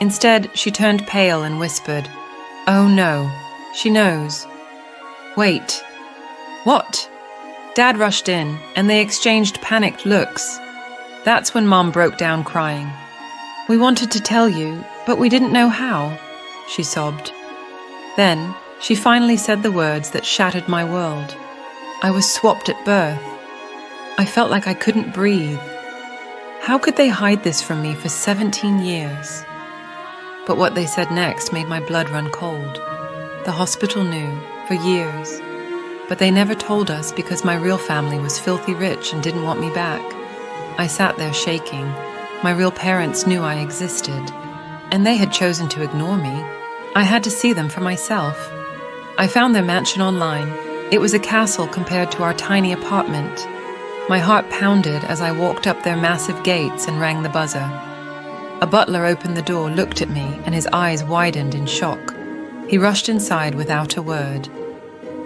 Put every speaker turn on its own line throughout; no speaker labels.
Instead, she turned pale and whispered, "Oh no, she knows." "Wait. What?" Dad rushed in, and they exchanged panicked looks. That's when Mom broke down crying. "We wanted to tell you, but we didn't know how," she sobbed. Then, she finally said the words that shattered my world. "I was swapped at birth. I felt like I couldn't breathe. How could they hide this from me for 17 years? But what they said next made my blood run cold. The hospital knew, for years. But they never told us because my real family was filthy rich and didn't want me back. I sat there shaking. My real parents knew I existed, and they had chosen to ignore me. I had to see them for myself. I found their mansion online. It was a castle compared to our tiny apartment. My heart pounded as I walked up their massive gates and rang the buzzer. A butler opened the door, looked at me, and his eyes widened in shock. He rushed inside without a word.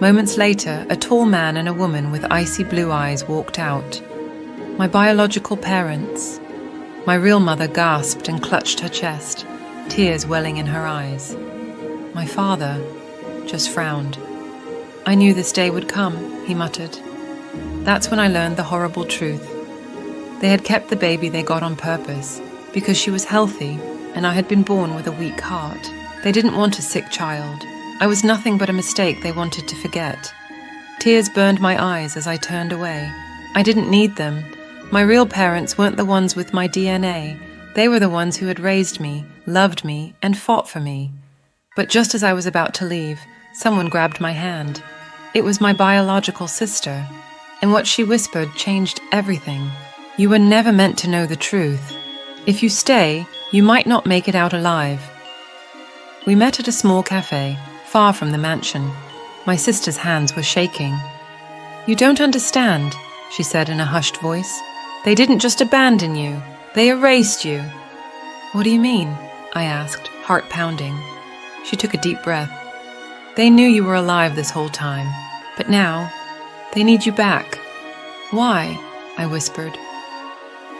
Moments later, a tall man and a woman with icy blue eyes walked out. My biological parents. My real mother gasped and clutched her chest, tears welling in her eyes. My father just frowned. "I knew this day would come," he muttered. That's when I learned the horrible truth. They had kept the baby they got on purpose, because she was healthy and I had been born with a weak heart. They didn't want a sick child. I was nothing but a mistake they wanted to forget. Tears burned my eyes as I turned away. I didn't need them. My real parents weren't the ones with my DNA. They were the ones who had raised me, loved me, and fought for me. But just as I was about to leave, someone grabbed my hand. It was my biological sister, and what she whispered changed everything. "You were never meant to know the truth. If you stay, you might not make it out alive." We met at a small cafe, far from the mansion. My sister's hands were shaking. "You don't understand," she said in a hushed voice. "They didn't just abandon you. They erased you." "What do you mean?" I asked, heart pounding. She took a deep breath. "They knew you were alive this whole time, but now they need you back." "Why?" I whispered.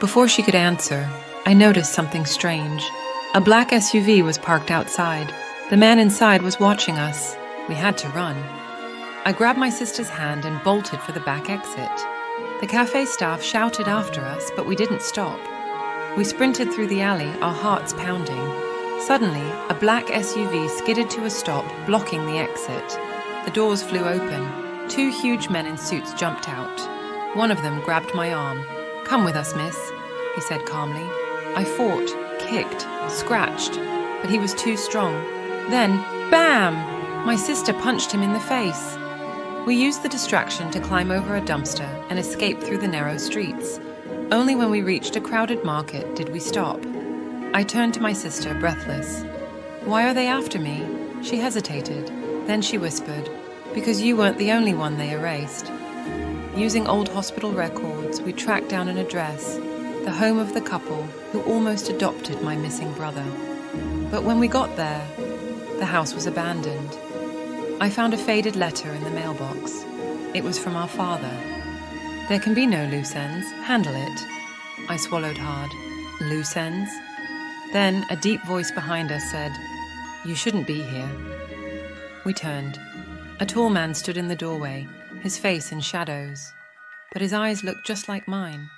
Before she could answer, I noticed something strange. A black SUV was parked outside. The man inside was watching us. We had to run. I grabbed my sister's hand and bolted for the back exit. The cafe staff shouted after us, but we didn't stop. We sprinted through the alley, our hearts pounding. Suddenly, a black SUV skidded to a stop, blocking the exit. The doors flew open. Two huge men in suits jumped out. One of them grabbed my arm. "Come with us, miss," he said calmly. I fought, kicked, scratched, but he was too strong. Then, bam! My sister punched him in the face. We used the distraction to climb over a dumpster and escape through the narrow streets. Only when we reached a crowded market did we stop. I turned to my sister, breathless. "Why are they after me?" She hesitated. Then she whispered, "Because you weren't the only one they erased." Using old hospital records, we tracked down an address, the home of the couple who almost adopted my missing brother. But when we got there, the house was abandoned. I found a faded letter in the mailbox. It was from our father. "There can be no loose ends. Handle it." I swallowed hard. "Loose ends?" Then a deep voice behind us said, "You shouldn't be here." We turned. A tall man stood in the doorway, his face in shadows, but his eyes looked just like mine.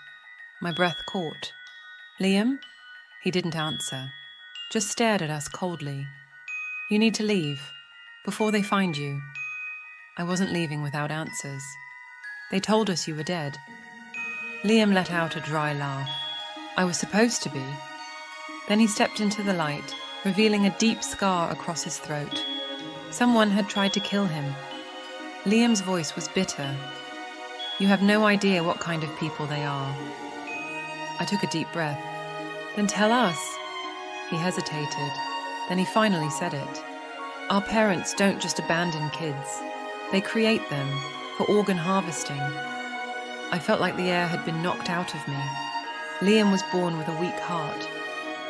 My breath caught. "Liam?" He didn't answer, just stared at us coldly. "You need to leave, before they find you." I wasn't leaving without answers. "They told us you were dead." Liam let out a dry laugh. "I was supposed to be." Then he stepped into the light, revealing a deep scar across his throat. Someone had tried to kill him. Liam's voice was bitter. "You have no idea what kind of people they are." I took a deep breath. "Then tell us." He hesitated. Then he finally said it. "Our parents don't just abandon kids. They create them for organ harvesting." I felt like the air had been knocked out of me. Liam was born with a weak heart,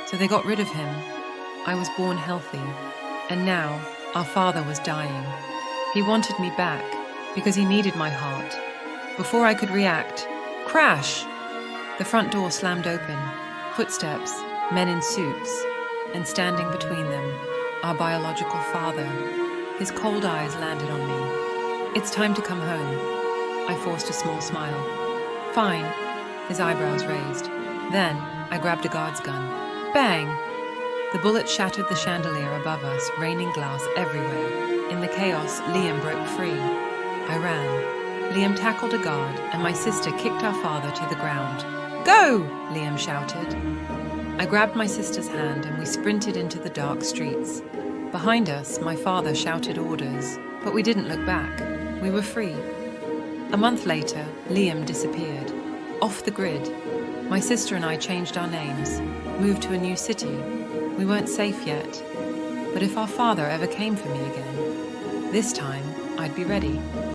so they got rid of him. I was born healthy, and now our father was dying. He wanted me back because he needed my heart. Before I could react, crash! The front door slammed open. Footsteps, men in suits. and standing between them, our biological father. His cold eyes landed on me. "It's time to come home." I forced a small smile. "Fine." His eyebrows raised. Then I grabbed a guard's gun. Bang! The bullet shattered the chandelier above us, raining glass everywhere. In the chaos, Liam broke free. I ran. Liam tackled a guard, and my sister kicked our father to the ground. "Go!" Liam shouted. I grabbed my sister's hand and we sprinted into the dark streets. Behind us, my father shouted orders, but we didn't look back. We were free. A month later, Liam disappeared. Off the grid. My sister and I changed our names, moved to a new city. We weren't safe yet. But if our father ever came for me again, this time I'd be ready.